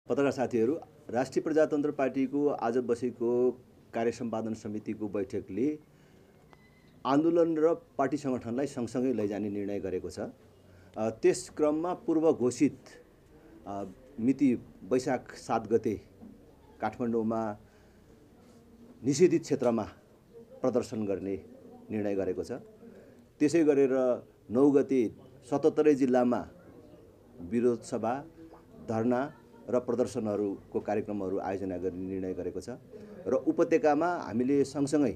पत्रकार साथीहरू, राष्ट्रिय प्रजातन्त्र पार्टीको आज बसेको कार्य सम्पादन समितिको बैठकले आन्दोलन र पार्टी सङ्गठनलाई सँगसँगै लैजाने निर्णय गरेको छ। त्यस क्रममा पूर्व घोषित मिति वैशाख 7 गते काठमाडौँमा निषेधित क्षेत्रमा प्रदर्शन गर्ने निर्णय गरेको छ। त्यसै गरेर 9 गते 77 जिल्लामा विरोध सभा, धरना र प्रदर्शनहरूको कार्यक्रमहरू आयोजना गर्ने निर्णय गरेको छ। र उपत्यकामा हामीले सँगसँगै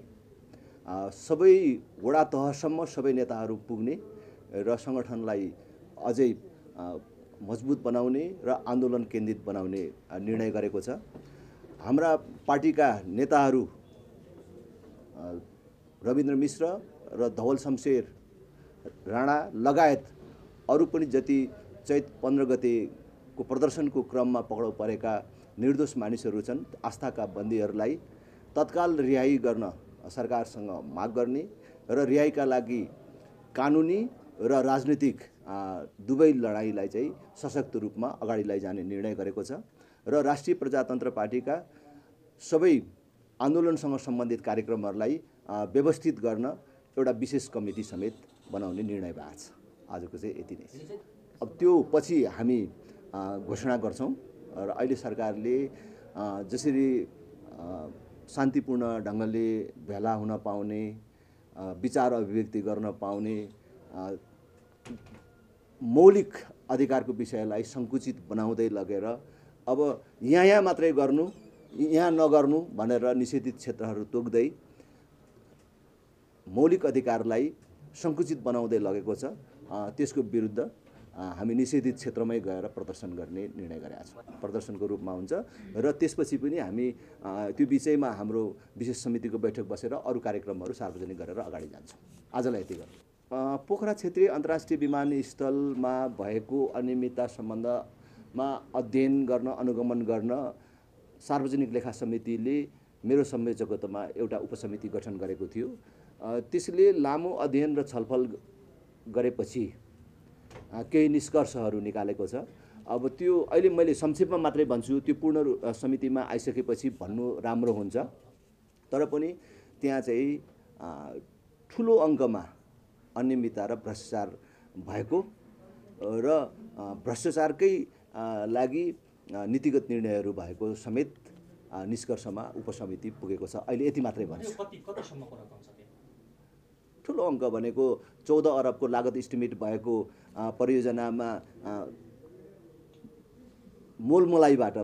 सबै वडा तहसम्म सबै नेताहरू पुग्ने र सङ्गठनलाई अझै मजबुत बनाउने र आन्दोलन केन्द्रित बनाउने निर्णय गरेको छ। हाम्रा पार्टीका नेताहरू रविन्द्र मिश्र र धवल शमशेर राणा लगायत अरू पनि जति चैत 15 गतेको प्रदर्शनको क्रममा पक्राउ परेका निर्दोष मानिसहरू छन्, आस्थाका बन्दीहरूलाई तत्काल रिहाई गर्न सरकारसँग माग गर्ने र रिहाईका लागि कानुनी र राजनीतिक दुवै लडाईँलाई चाहिँ सशक्त रूपमा अगाडि लैजाने निर्णय गरेको छ। र राष्ट्रिय प्रजातन्त्र पार्टीका सबै आन्दोलनसँग सम्बन्धित कार्यक्रमहरूलाई व्यवस्थित गर्न एउटा विशेष कमिटी समेत बनाउने निर्णय भएको छ। आजको चाहिँ यति नै। अब त्यो पछि हामी घोषणा गर्छौँ। र अहिले सरकारले जसरी शान्तिपूर्ण ढङ्गले भेला हुन पाउने, विचार अभिव्यक्ति गर्न पाउने मौलिक अधिकारको विषयलाई सङ्कुचित बनाउँदै लगेर अब यहाँ मात्रै गर्नु, यहाँ नगर्नु भनेर निषेधित क्षेत्रहरू तोक्दै मौलिक अधिकारलाई सङ्कुचित बनाउँदै लगेको छ। त्यसको विरुद्ध हामी निषेधित क्षेत्रमै गएर प्रदर्शन गर्ने निर्णय गरेका छौँ। प्रदर्शनको रूपमा हुन्छ र त्यसपछि पनि हामी त्यो विषयमा हाम्रो विशेष समितिको बैठक बसेर अरू कार्यक्रमहरू सार्वजनिक गरेर अगाडि जान्छौँ। आजलाई यति गर्नु। पोखरा क्षेत्रीय अन्तर्राष्ट्रिय विमानस्थलमा भएको अनियमितता सम्बन्धमा अध्ययन गर्न, अनुगमन गर्न सार्वजनिक लेखा समितिले मेरो संयोजकत्वमा एउटा उपसमिति गठन गरेको थियो। त्यसले लामो अध्ययन र छलफल गरेपछि केही निष्कर्षहरू निकालेको छ। अब त्यो अहिले मैले संक्षेपमा मात्रै भन्छु, त्यो पूर्ण समितिमा आइसकेपछि भन्नु राम्रो हुन्छ। तर पनि त्यहाँ चाहिँ ठुलो अङ्कमा अनियमितता र भ्रष्टाचार भएको र भ्रष्टाचारकै लागि नीतिगत निर्णयहरू भएको समेत निष्कर्षमा उपसमिति पुगेको छ। अहिले यति मात्रै भन्छु। ठुलो अङ्क भनेको 14 अरबको लागत इस्टिमेट भएको परियोजनामा मोलमोलाइबाट